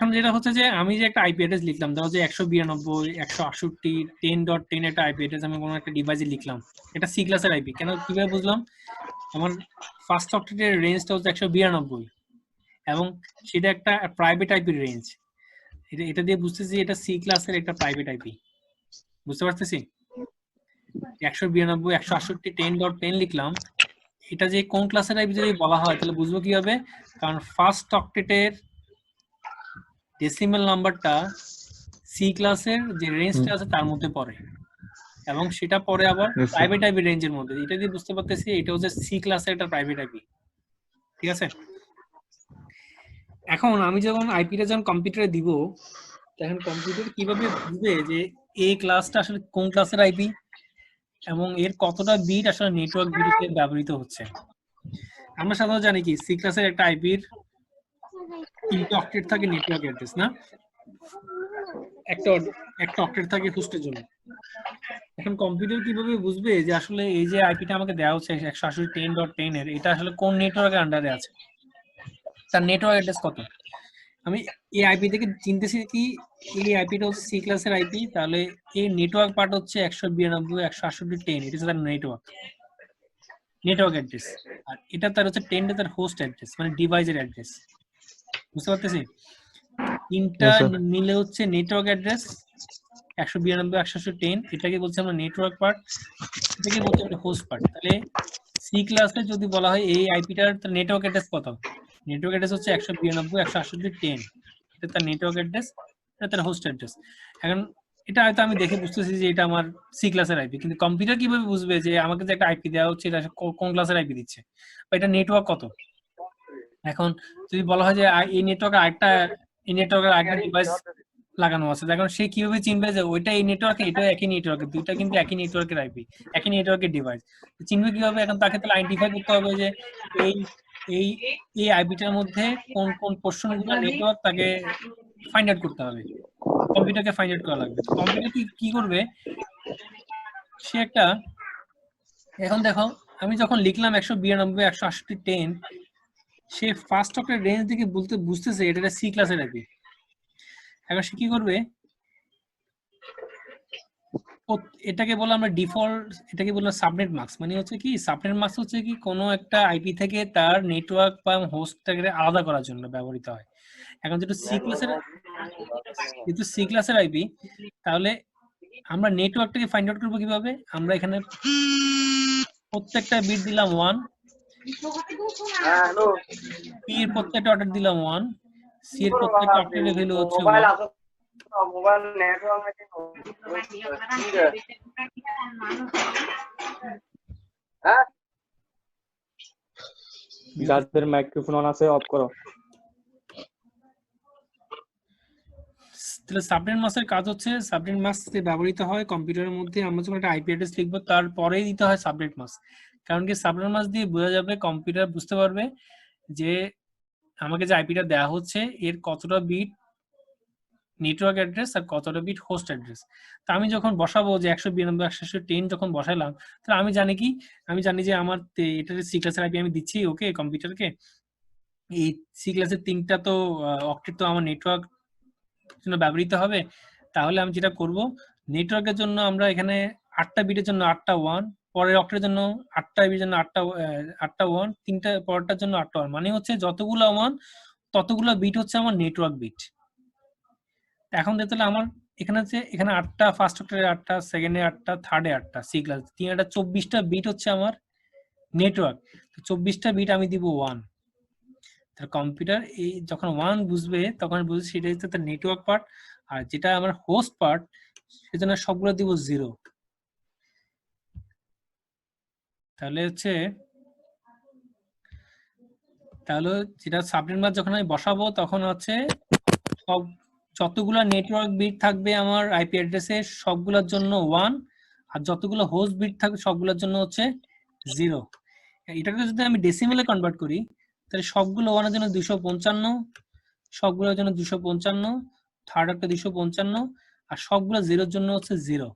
এখন যেটা হচ্ছে যে আমি যে একটা আইপি অ্যাড্রেস লিখলাম, ধরো যে 192 168 10.10 একটা আইপি অ্যাড্রেস আমি কোনো একটা ডিভাইসে লিখলাম, এটা সি ক্লাসের আইপি। কেন কিভাবে বুঝলাম? আমার ফার্স্ট অক্টেটের রেঞ্জটা হচ্ছে 192 এবং সেটা একটা প্রাইভেট আইপির রেঞ্জ। এটা দিয়ে বুঝতেছি এটা সি ক্লাসের একটা প্রাইভেট আইপি। বুঝতে পারতেছি? 192 168 10.10 লিখলাম, এটা যে কোন ক্লাসের আইপি যদি বলা হয় তাহলে বুঝবো কিভাবে? কারণ ফার্স্ট অক্টেটের ডেসিমাল নাম্বারটা সি ক্লাসের যে রেঞ্জটা আছে তার মধ্যে পড়ে এবং সেটা পড়ে আবার প্রাইভেট আইপি রেঞ্জের মধ্যে। এটা দিয়ে বুঝতে পারতেছি এটা হচ্ছে সি ক্লাসের একটা প্রাইভেট আইপি। ঠিক আছে? এখন আমি যখন আইপিটা যখন কম্পিউটারে দিব, তখন কম্পিউটার কিভাবে বুঝবে যে এই ক্লাসটা আসলে কোন ক্লাসের আইপি এবং এর কতটা বিট আসলে নেটওয়ার্ক বিটে ব্যবহৃত হচ্ছে? আমরা সাধারণত জানি কি সি ক্লাসের একটা আইপির 3টা অক্টেট থাকে নেটওয়ার্ক অ্যাড্রেস, না? একটা অক্টেট থাকে হোস্টের জন্য। এখন কম্পিউটার কিভাবে বুঝবে যে আসলে এই যে আইপিটা আমাকে দেওয়া হচ্ছে 168.10.10 এর, এটা আসলে কোন নেটওয়ার্কের আন্ডারে আছে, তার নেটওয়ার্ক অ্যাড্রেস কত? আমি এই আইপি থেকে চিনতেছি কি এই আইপিটা হচ্ছে সি ক্লাসের আইপি, তাহলে এই নেটওয়ার্ক পার্ট হচ্ছে 192 168.10, এটা হচ্ছে তার নেটওয়ার্ক অ্যাড্রেস। আর এটা তার হচ্ছে 10 তার হোস্ট অ্যাড্রেস, মানে ডিভাইসের অ্যাড্রেস। বুঝতে পারতেছি? তিনটা মিলে হচ্ছে নেটওয়ার্ক অ্যাড্রেস 192 168.10, এটাকে বলছি আমরা নেটওয়ার্ক পার্ট, এটাকে বলছি আমরা হোস্ট পার্ট। তাহলে সি ক্লাসে যদি বলা হয় এই আইপিটার নেটওয়ার্ক অ্যাড্রেস কত, নেটওয়ার্ক অ্যাড্রেস হচ্ছে 192 168.10, এটা তার নেটওয়ার্ক অ্যাড্রেস, এটা তার হোস্ট অ্যাড্রেস। এখন এটা হয়তো আমি দেখে বুঝতেছি যে এটা আমার সি ক্লাসের আইপি, কিন্তু কম্পিউটার কিভাবে বুঝবে যে আমাকে যে একটা আইপি দেওয়া হচ্ছে এটা কোন ক্লাসের আইপি দিচ্ছে বা এটা নেটওয়ার্ক কত? এখন যদি বলা হয় যে এই নেটওয়ার্কের আরেকটা ডিভাইস লাগানো আছে, এখন সে কিভাবে চিনবে যে ওইটা এই নেটওয়ার্কে, এটা একই নেটওয়ার্কের, দুইটা কিন্তু একই নেটওয়ার্কের আইপি, একই নেটওয়ার্কের ডিভাইস, চিনবে কিভাবে? এখন তাকে তাহলে আইডেন্টিফাই করতে হবে যে এই এই এই আইপিটার মধ্যে কোন কোন পোর্শনগুলো নেটওয়ার্ক, তাকে ফাইন্ড আউট করতে হবে, কম্পিউটারকে ফাইন্ড আউট করা লাগবে। তো কম্পিউটার কি করবে? সে একটা, এখন দেখো আমি যখন লিখলাম 192 168.10, সে ফার্স্ট অক্টের রেঞ্জ থেকে বুঝতেছে এটা সি ক্লাসের আইপি। এখন সে কি করবে? এটাকে বলে আমরা ডিফল্ট, এটাকে বলে সাবনেট মাস্ক। মানে হচ্ছে কি সাবনেট মাস্ক হচ্ছে কি কোনো একটা আইপি থেকে তার নেটওয়ার্ক বা হোস্টটাকে আলাদা করার জন্য ব্যবহৃত হয়। এখন যেটা সি ক্লাসের আইপি, তাহলে আমরা নেটওয়ার্কটাকে ফাইন্ড আউট করবো কিভাবে? আমরা এখানে প্রত্যেকটা বিট দিলাম 1, পি এর প্রত্যেকটা অর্ডার দিলাম 1, সি এর প্রত্যেকটা অক্টেটের ভ্যালু হচ্ছে 1। মোবাইল নেটওয়ার্ক আছে হ্যাঁ, যাদের মাইক্রোফোন অন আছে অফ করো। তাহলে সাবনেট মাস্কের কাজ হচ্ছে, সাবনেট মাস্ক ব্যবহৃত হয় কম্পিউটারের মধ্যে। আমরা যখন একটা আইপি অ্যাড্রেস লিখবো তারপরেই দিতে হয় সাবনেট মাস্ক, কারণ কি সাবনেট মাস্ক দিয়ে বোঝা যাবে, কম্পিউটার বুঝতে পারবে যে আমাকে যে আইপিটা দেওয়া হচ্ছে এর কতটা বিট নেটওয়ার্ক অ্যাড্রেস আর কতটা বিট হোস্ট অ্যাড্রেস। তা আমি যখন বসাবো যে 192 168.10 যখন বসাইলাম, তাহলে আমি জানি যে আমার এটা সি ক্লাসের আইপি আমি দিচ্ছি ওকে কম্পিউটারকে। এই সি ক্লাসের 3টা তো অক্টেট তো আমার নেটওয়ার্ক জন্য ব্যবহৃত হবে। তাহলে আমি যেটা করব, নেটওয়ার্কের জন্য আমরা এখানে 8টা বিটের জন্য 8টা 1, পরের অক্টের জন্য 8টা বিটের জন্য 8টা 1, 3টা পরেরটার জন্য 8টা 1, মানে হচ্ছে যতগুলো 1 ততগুলো বিট হচ্ছে আমার নেটওয়ার্ক বিট। এখন দেখতে আমার এখানে হচ্ছে এখানে 8টা ফার্স্ট অক্টের 8টা, সেকেন্ডে 8টা, থার্ডে 8টা, সি ক্লাস 3টা 24টা বিট হচ্ছে আমার নেটওয়ার্ক। তো 24টা বিট আমি দিব 1। তার কম্পিউটার এই যখন 1 বুঝবে তখন বুঝবে সেটা হচ্ছে তার নেটওয়ার্ক পার্ট, আর যেটা আমার হোস্ট পার্ট সেজন্য সবগুলো দিব 0। তাহলে যেটা সাবনেট মাস্ক যখন আমি বসাবো তখন হচ্ছে সব যতগুলো নেটওয়ার্ক বিট থাকবে আমার আইপি অ্যাড্রেসে সবগুলোর জন্য 1, আর যতগুলো হোস্ট বিট থাকবে সবগুলোর জন্য হচ্ছে 0। এটাকে যদি আমি ডেসিমেলে কনভার্ট করি তাহলে সবগুলো 1 এর জন্য 255, সবগুলোর জন্য 255, থার্ড একটা 255, আর সবগুলো 0 এর জন্য হচ্ছে 0।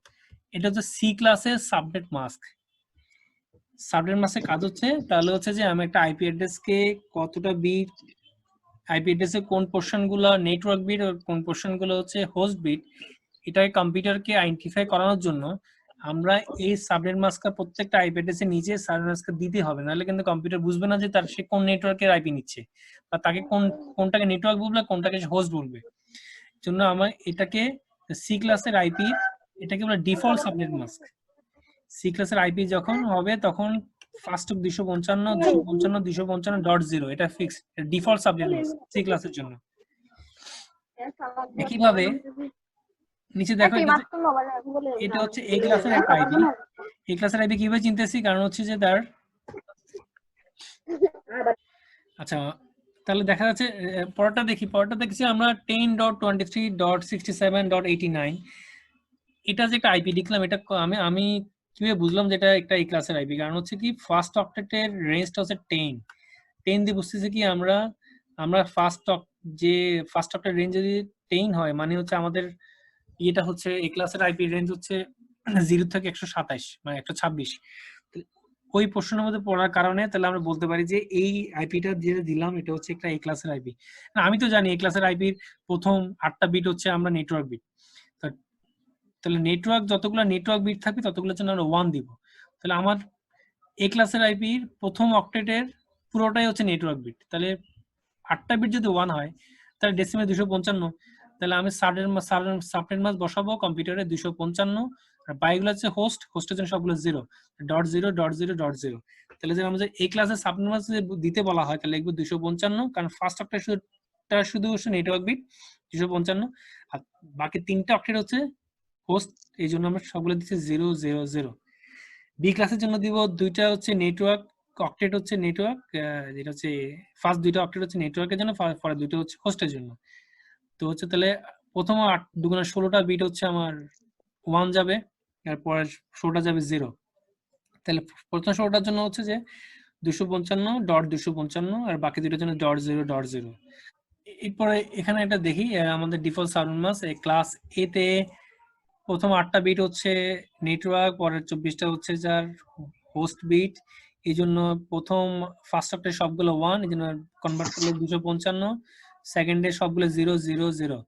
এটা হচ্ছে সি ক্লাসের সাবনেট মাস্ক। সাবনেট মাস্কের কাজ হচ্ছে তাহলে হচ্ছে যে আমি একটা আইপি অ্যাড্রেসকে কতটা বিট আইপি অ্যাড্রেসে কোন পোর্শন গুলো নেটওয়ার্ক বিট আর কোন পোর্শন গুলো হচ্ছে হোস্ট বিট, এটাকে কম্পিউটারকে আইডেন্টিফাই করানোর জন্য আমরা এই সাবনেট মাস্ক প্রত্যেকটা আইপি অ্যাড্রেসে নিচে সাবনেট মাস্ক দিতে হবে, নাহলে কিন্তু কম্পিউটার বুঝবে না যে তার সে কোন নেটওয়ার্কের আইপি নিচ্ছে বা তাকে কোনটাকে নেটওয়ার্ক বলবে কোনটাকে হোস্ট বলবে। জন্য আমরা এটাকে সি ক্লাসের আইপি, এটাকে বলে ডিফল্ট সাবনেট মাস্ক। সি ক্লাসের আইপি যখন হবে তখন ফার্স্ট 255.255.255.0 এটা fix, default subnet mask C ক্লাসের জন্য। একইভাবে নিচে দেখো এটা হচ্ছে এই ক্লাসের একটা আইপি। এই ক্লাসের আইপি কিভাবে চিনতেছি, কারণ হচ্ছে যে তার আচ্ছা তাহলে দেখা যাচ্ছে পরেরটা দেখি, পরেরটা দেখছি আমরা 10.23.67.89 এটা যে একটা আইপি লিখলাম, এটা আমি কিভাবে বুঝলাম যে এটা একটা এই ক্লাসের আইপি, কারণ হচ্ছে কি ফার্স্ট অক্টেটের রেঞ্জটা হচ্ছে 10 দিয়ে বুঝতেছি কি আমরা ফার্স্ট অক্টেট রেঞ্জ যদি 10 হয় মানে হচ্ছে আমাদের এটা হচ্ছে এই ক্লাসের আইপি রেঞ্জ হচ্ছে 0 থেকে 127 মানে 126। ওই প্রশ্নের মধ্যে পড়ার কারণে তাহলে আমরা বলতে পারি যে এই আইপিটা যেটা দিলাম এটা হচ্ছে একটা এই ক্লাসের আইপি। আমি তো জানি এই ক্লাসের আইপির প্রথম 8টা বিট হচ্ছে আমরা নেটওয়ার্ক বিট, তাহলে নেটওয়ার্ক যতগুলো নেটওয়ার্ক বিট থাকবে ততগুলোর জন্য আমরা 1 দিব। তাহলে আমার এই ক্লাসের আইপির প্রথম অক্টেটের পুরোটাই হচ্ছে নেটওয়ার্ক বিট, তাহলে 8টা বিট যদি 1 হয় তাহলে ডেসিমেল 255, তাহলে আমি সাবনেট মাস্ক বসাবো কম্পিউটারে 255, আর বাইগুলো হচ্ছে হোস্টের জন্য সবগুলো 0.0.0.0.0। তাহলে যে আমাদের এই ক্লাসে সাবনেট মাস্ক দিতে বলা হয় তাহলে লিখবো 255, কারণ ফার্স্ট অক্টেট শুধু নেটওয়ার্ক বিট 255, আর বাকি 3টা অক্টেট হচ্ছে হোস্ট, এই জন্য আমরা সবগুলো দিচ্ছি 0.0.0। বি ক্লাসের জন্য দিব দুইটা হচ্ছে নেটওয়ার্ক অক্টেট হচ্ছে নেটওয়ার্ক, যেটা হচ্ছে ফার্স্ট দুইটা অক্টেট হচ্ছে নেটওয়ার্কের জন্য, পরে দুইটা হচ্ছে হোস্টের জন্য। তো হচ্ছে তাহলে প্রথম 8 দুগুণে 16টা বিট হচ্ছে আমার 1 যাবে, এরপরে 16টা যাবে 0। তাহলে প্রথম 16টার জন্য হচ্ছে যে 255.255 আর বাকি দুটোর জন্য 0.0.0। এরপরে এখানে একটা দেখি আমাদের ডিফল্ট সাবনেট মাস্ক ক্লাস এ তে প্রথম 8টা বিট হচ্ছে নেটওয়ার্ক, পরের 24টা হচ্ছে যার হোস্ট বিট, এই জন্য প্রথম ফার্স্ট অক্টেট সবগুলো 1, এই জন্য কনভার্ট করলে 255, সেকেন্ডে সবগুলো 0.0.0।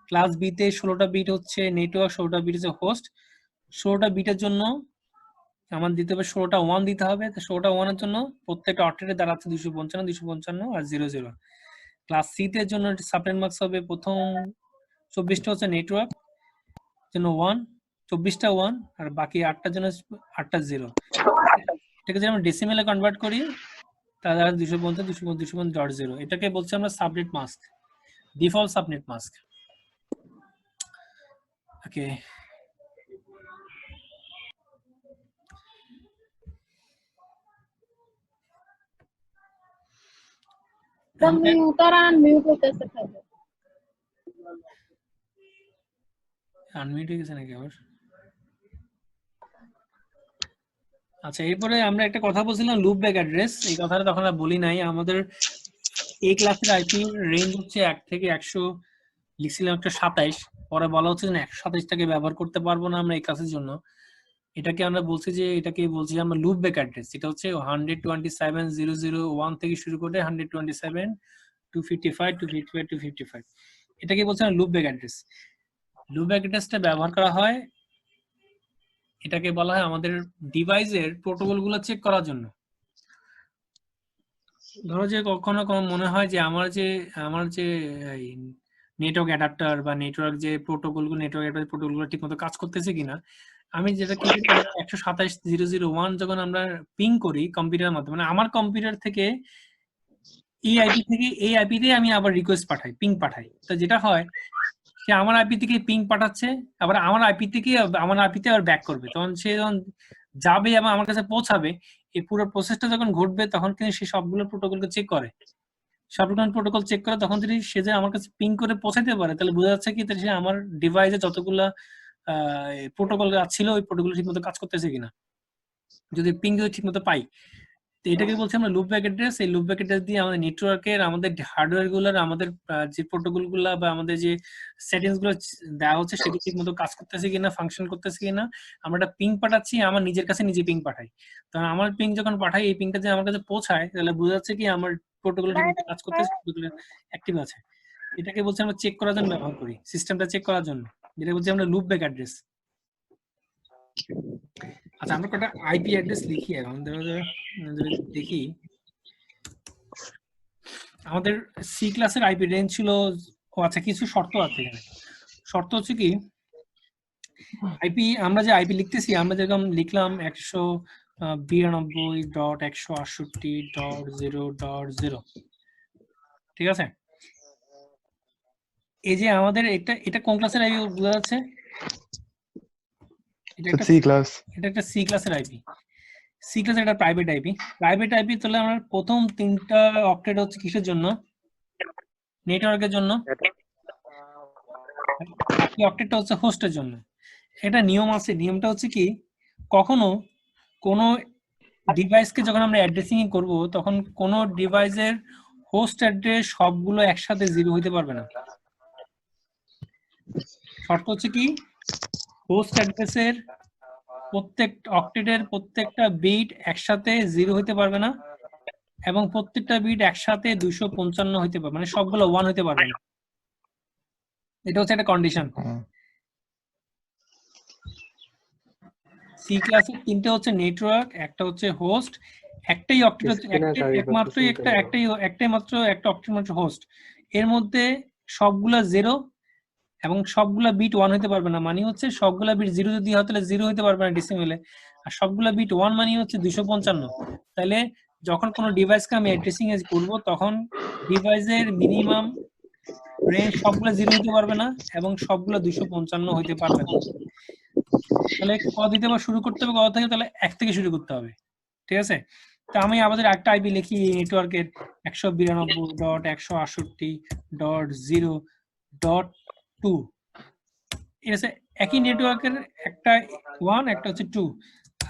ক্লাস বি তে 16টা বিট হচ্ছে নেটওয়ার্ক, 16টা বিট হচ্ছে হোস্ট, 16টা বিটের জন্য আমার দিতে হবে 16টা 1 দিতে হবে, তো 16টা 1 এর জন্য প্রত্যেকটা অক্টেটে দাঁড়াচ্ছে 255 আর 00। ক্লাস সি তে জন্য সাবনেট মাস্ক হবে প্রথম 24টা হচ্ছে নেটওয়ার্ক জন্য 1, 24টা 1 আর বাকি 8টার জন্য 8টা 0। এটাকে যদি আমরা ডেসিমেলে কনভার্ট করি তাহলে 255.255.0, এটাকে বলছি আমরা subnet mask, default subnet mask. Okay, unmute হয়ে গেছে নাকি আবার? আচ্ছা, এরপরে আমরা একটা কথা বলছিলাম লুপ ব্যাক অ্যাড্রেস, এই কথাটা তখন আর বলি নাই। আমাদের এই ক্লাসের আইপি রেঞ্জ হচ্ছে 1 থেকে 100, লিখছিলাম একটা 27, পরে বলা হচ্ছে যে 127টাকে ব্যবহার করতে পারবো না আমরা এই ক্লাসের জন্য। এটাকে আমরা বলছি যে এটাকে বলছি আমরা লুপ ব্যাক অ্যাড্রেস, এটা হচ্ছে 127.0.0.1 থেকে শুরু করে 127.255.255.255, এটাকে বলছি আমরা loop back address. Loop back অ্যাড্রেসটা ব্যবহার করা হয়, এটাকে বলা হয় আমাদের ডিভাইসের প্রোটোকলগুলো চেক করার জন্য। ধরো যে কখনো মনে হয় যে আমার যে নেটওয়ার্ক অ্যাডাপ্টার বা নেটওয়ার্ক যে প্রোটোকলগুলো ঠিকমতো কাজ করতেছে কিনা, আমি যেটা কি 127.0.0.1 যখন আমরা পিং করি কম্পিউটারের মাধ্যমে, মানে আমার কম্পিউটার থেকে এই আইপি থেকে এই আইপিতে আমি আবার রিকোয়েস্ট পাঠাই, পিং পাঠাই, তো যেটা হয় সে আমার আইপি থেকে পিং পাঠাচ্ছে, আবার আমার আইপি থেকে আমার আইপিতে আবার ব্যাক করবে, তখন সে যখন যাবে এবং আমার কাছে পৌঁছাবে এই পুরো প্রসেসটা যখন ঘটবে তখন কিন্তু সে সবগুলো প্রোটোকলকে চেক করে, সবগুলো প্রোটোকল চেক করে, তখন যদি সে যে আমার কাছে পিং করে পৌঁছাতে পারে তাহলে বোঝা যাচ্ছে কি সে আমার ডিভাইসে যতগুলা প্রোটোকল ছিল ওই প্রোটোকল ঠিকমতো কাজ করতেছে কিনা। যদি পিং যদি ঠিকমতো পাই, তো এটাকে বলছি আমরা লুপ ব্যাক অ্যাড্রেস। এই লুপ ব্যাক অ্যাড্রেস দিয়ে আমাদের নেটওয়ার্কের আমাদের হার্ডওয়্যার গুলোর আমাদের যে প্রোটোকল গুলা বা আমাদের যে সেটিংস গুলো দেওয়া হচ্ছে সেটা ঠিকমতো কাজ করতেছে কিনা, ফাংশন করতেছে কিনা। আমরা একটা পিং পাঠাচ্ছি, আমার নিজের কাছে নিজে পিং পাঠাই, তখন আমার পিং যখন পাঠাই এই পিংটা যে আমার কাছে পৌঁছায় তাহলে বোঝা যাচ্ছে কি আমার প্রোটোকল কাজ করতেছে, প্রোটোকল অ্যাক্টিভ আছে, এটাকে বলছে আমরা চেক করার জন্য ব্যবহার করি, সিস্টেমটা চেক করার জন্য, যেটা বলছি আমরা লুপ ব্যাক অ্যাড্রেস। আচ্ছা আমরা কটা আইপি অ্যাড্রেস লিখি এখন, দেখি আমাদের সি ক্লাসের আইপি রেঞ্জ ছিল, ও আচ্ছা কিছু শর্ত আছে এখানে। শর্ত হচ্ছে কি, আইপি আমরা যে আইপি লিখতেছি, আমরা যেরকম লিখলাম 192.168.0.0, ঠিক আছে? এই যে আমাদের এটা কোন ক্লাসের আইপি বোঝা যাচ্ছে? এটা একটা সি ক্লাসের আইপি। সি ক্লাসের একটা প্রাইভেট আইপি। প্রাইভেট আইপি তাহলে আমার প্রথম 3টা অক্টেট হচ্ছে কিসের জন্য? নেটওয়ার্কের জন্য। বাকি অক্টেটটা হচ্ছে হোস্টের জন্য। এটা নিয়ম আছে, নিয়মটা হচ্ছে কি, কখনো কোনো ডিভাইসকে যখন আমরা অ্যাড্রেসিং করব তখন কোনো ডিভাইসের হোস্ট অ্যাড্রেস সবগুলো একসাথে 0 হইতে পারবে না। শর্ত হচ্ছে কি, হোস্ট অ্যাড্রেসের প্রত্যেক অক্টেটের প্রত্যেকটা বিট একসাথে 0 হইতে পারবে না, এবং প্রত্যেকটা বিট একসাথে 255 হইতে পারবে, মানে সবগুলো 1 হইতে পারবে না। এটা হচ্ছে একটা কন্ডিশন। সি ক্লাসের 3টে হচ্ছে নেটওয়ার্ক, একটা হচ্ছে হোস্ট, একটাই অক্টেট হচ্ছে একটাই মাত্র একটা অক্টেট মাত্র হোস্ট। এর মধ্যে সবগুলা 0 এবং সবগুলা বিট 1 হইতে পারবে না, মানে হচ্ছে সবগুলা বিট 0 যদি হয় তাহলে 0 হইতে পারবে না ডেসিমেলে, আর সবগুলা বিট 1 মানে হচ্ছে 255। তাহলে যখন কোনো ডিভাইসকে আমি অ্যাড্রেসিং করব তখন ডিভাইসের মিনিমাম রেঞ্জ সবগুলা 0 হইতে পারবে না এবং সবগুলা 255 হইতে পারবে না। তাহলে ক দিতে বা শুরু করতে হবে কত থেকে, তাহলে 1 থেকে শুরু করতে হবে, ঠিক আছে? তো আমি আমাদের একটা আইপি লিখি নেটওয়ার্কের 192.168.0.2, ঠিক আছে? একই নেটওয়ার্কের একটা 1 একটা হচ্ছে 2,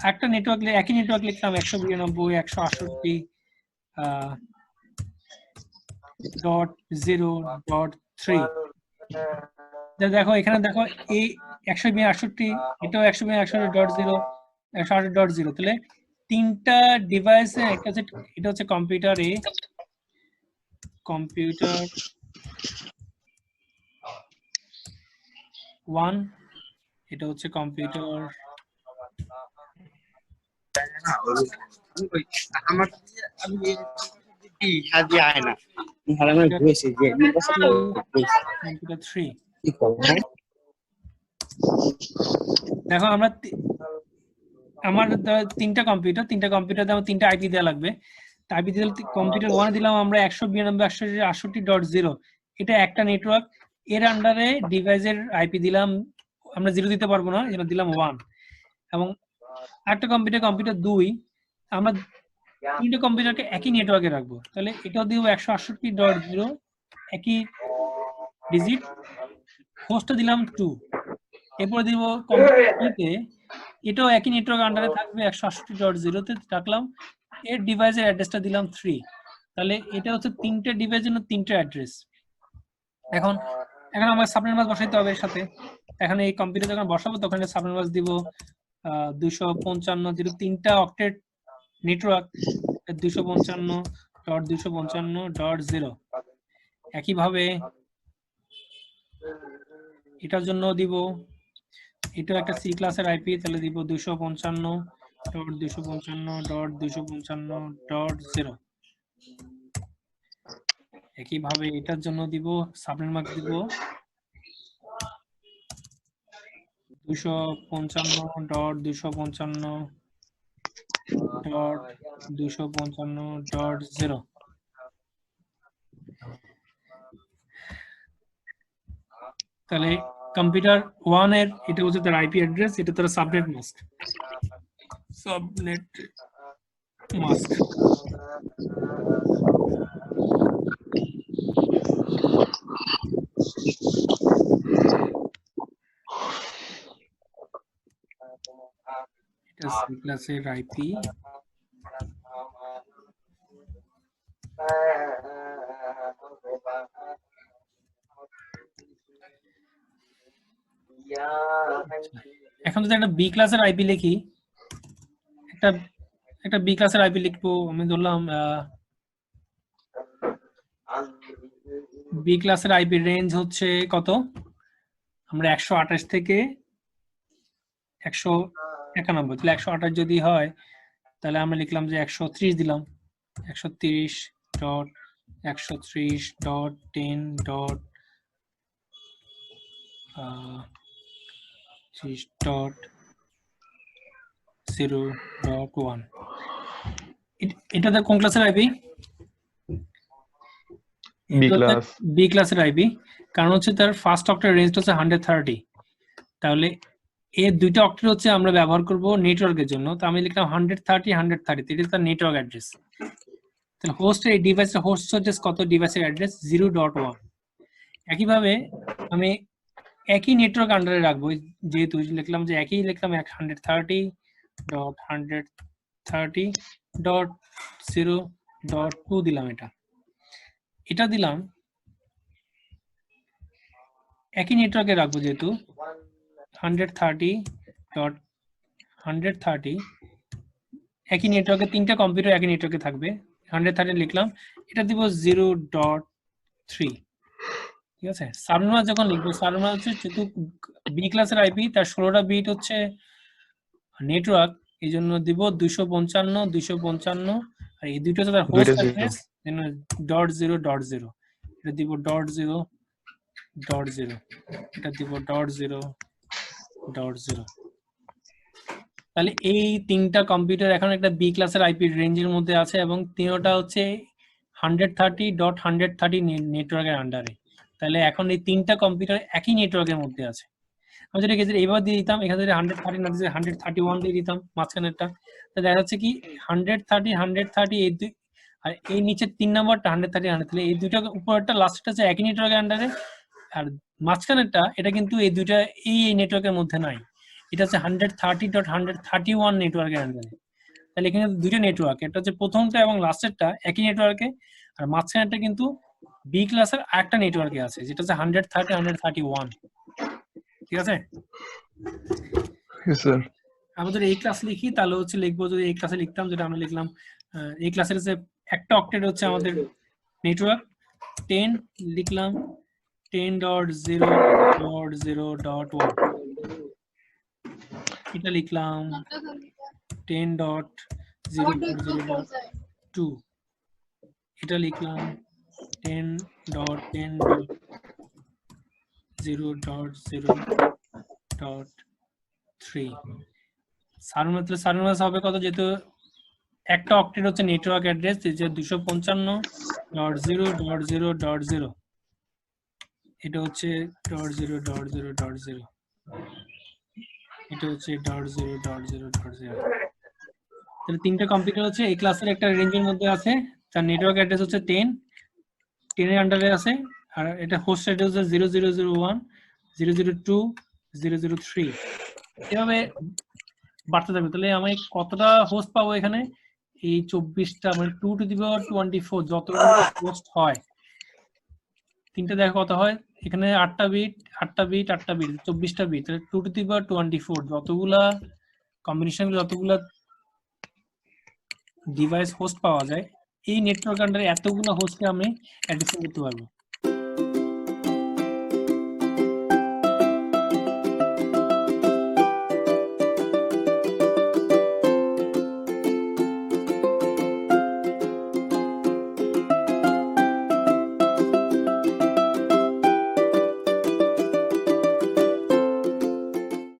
একটা নেটওয়ার্ক একই নেটওয়ার্ক লিখলাম 192.168.0.3। দেখো এখানে দেখো এই 162.168, এটাও 162.168.0, 168.0। তাহলে 3টা ডিভাইসে একটা হচ্ছে, এটা হচ্ছে কম্পিউটার এ, কম্পিউটার 1, এটা হচ্ছে কম্পিউটার আমার সাজি আয় না আমি ঘুরেছি যে কম্পিউটার 3। দেখো আমরা আমার 3টা কম্পিউটার আমার 3টা আইপি দেওয়া লাগবে। আইপি দিলে কম্পিউটার 1 দিলাম আমরা 192.168.0, এটা একটা নেটওয়ার্ক, এর আন্ডারে ডিভাইসের আইপি দিলাম আমরা 0 দিতে পারবো না, এটা দিলাম 1। এবং একটা কম্পিউটার 2, আমরা 3টে কম্পিউটারকে একই নেটওয়ার্কে রাখবো, তাহলে এটাও দিব 168.0 একই ডিজিট, হোস্টটা দিলাম 2। এরপর দিব কম্পিউটারতে, এটাও একই নেটওয়ার্ক আন্ডারে থাকবে 168.0 তে রাখলাম, এর ডিভাইসের অ্যাড্রেসটা দিলাম 3। তাহলে এটা হচ্ছে 3টে ডিভাইসের জন্য 3টে অ্যাড্রেস। এখন আমরা সাবনেট মাস্ক বসাইতে হবে এর সাথে। এখন এই কম্পিউটার যখন বসাবো তখন সাবনেট মাস্ক দিব 255, যেহেতু 3টা অক্টেট নেটওয়ার্ক 255.255.0। একইভাবে এটার জন্য দিব, এটা একটা সি ক্লাসের আইপি, তাহলে দিব 255.255.255.0। একইভাবে এটার জন্য দিব সাবনেট মাস্ক দিব 255.255.255.0। তাহলে কম্পিউটার 1 এর এটা হচ্ছে তার আইপি অ্যাড্রেস, এটা তার সাবনেট মাস্ক, এটা সি ক্লাসের আইপি। এখন যদি একটা বি ক্লাসের আইপি লিখি, একটা বি ক্লাসের আইপি লিখবো, আমি ধরলাম বি ক্লাসের আইপি রেঞ্জ হচ্ছে কত? আমরা 128 থেকে 191, তাহলে 128 যদি হয় তাহলে আমরা লিখলাম যে 130 দিলাম, 130.10.30.0.1 এটাতে কোন ক্লাসের আইপি? B class. বি ক্লাসের আইপি, কারণ হচ্ছে তার ফার্স্ট অক্টের রেঞ্জটা হচ্ছে 130। তাহলে এই দুইটা অক্টেট হচ্ছে আমরা ব্যবহার করব নেটওয়ার্কের জন্য। তো আমি লিখলাম 130 এটা তার নেটওয়ার্ক অ্যাড্রেস। তাহলে হোস্টের এই ডিভাইসের হোস্ট অ্যাড্রেস কত? ডিভাইসের অ্যাড্রেস 0.1। একইভাবে আমি একই নেটওয়ার্ক আন্ডারে রাখবো, যেহেতু লিখলাম যে একই লিখলাম 130.130.0.2 দিলাম, এটা দিলাম একই নেটওয়ার্কে রাখবো, যেহেতু 130.130 একই নেটওয়ার্কে, তিনটা কম্পিউটার একই নেটওয়ার্কে থাকবে। 130 লিখলাম, এটা দিব 0.3। ঠিক আছে, সাবনেমার যখন লিখবো, সাবনেমার হচ্ছে যেহেতু বি ক্লাসের আইপি, তার 16টা বিট হচ্ছে নেটওয়ার্ক, এই জন্য দিব 255 আর এই দুটো হচ্ছে তার হোস্ট অ্যাড্রেস .0.0, এটা দিব .0.0, এটা দিব .0.0। তাহলে এই তিনটা কম্পিউটার এখন একটা বি ক্লাসের আইপি রেঞ্জের মধ্যে আছে এবং তিনটা হচ্ছে 130.130 নেটওয়ার্কের আন্ডারে। তাহলে এখন এই তিনটা কম্পিউটার একই নেটওয়ার্কের মধ্যে আছে। আমি যদি এইভাবে দিয়ে দিতাম, এখানে যদি 130 না দিয়ে 131 দিয়ে দিতাম মাঝখানেরটা, তাহলে দেখা যাচ্ছে কি 130 এই দুই, আর এই নিচের 3 নাম্বারটা 130 তাহলে এই দুইটা উপরেরটা লাস্টটা হচ্ছে একই নেটওয়ার্কের আন্ডারে, আর মাঝখানেরটা এটা কিন্তু এই দুইটা এই নেটওয়ার্কের মধ্যে নাই, এটা হচ্ছে 130.131 নেটওয়ার্কের আন্ডারে। তাহলে এখানে দুইটা নেটওয়ার্ক, এটা হচ্ছে প্রথমটা এবং লাস্টেরটা একই নেটওয়ার্কে, আর মাঝখানেরটা কিন্তু বি ক্লাসের আরেকটা নেটওয়ার্কে আছে, যেটা হচ্ছে 130.131। ঠিক আছে, স্যার। আমরা যদি এই ক্লাস লিখি তাহলে হচ্ছে লিখবো, যদি এই ক্লাসে লিখতাম যেটা আমরা লিখলাম, এই ক্লাসের যে একটা অক্টেট হচ্ছে আমাদের নেটওয়ার্ক 10, লিখলাম 10.0.0.1, এটা লিখলাম 10.0.0.2, এটা লিখলাম 10.0.0.3। সারমাস হবে কত? যেহেতু একটা অক্টেট হচ্ছে নেটওয়ার্ক অ্যাড্রেস, যে 255.0.0.0, এটা হচ্ছে .0.0.0, এটা হচ্ছে .0.0.0। তাহলে তিনটা কম্পিউটার হচ্ছে এই ক্লাসের একটা রেঞ্জের মধ্যে আছে, তার নেটওয়ার্ক অ্যাড্রেস হচ্ছে 10 এর আন্ডারে আছে, আর এটা হোস্ট অ্যাড্রেস হচ্ছে 0001, 002, 003, এভাবে বাড়তে থাকবে। তাহলে আমি কতটা হোস্ট পাবো এখানে? এই 24টা, মানে 2 to the power 24 যতগুলো হোস্ট হয়, তিনটা দেখো কত হয় এখানে, 8টা বিট 24টা বিট, তাহলে 2 to the power 24 যতগুলা কম্বিনেশন, যতগুলা ডিভাইস হোস্ট পাওয়া যায়, এই নেটওয়ার্ক আন্ডারে এতগুলো হোস্টকে আমি অ্যাড্রেসিং করতে পারবো।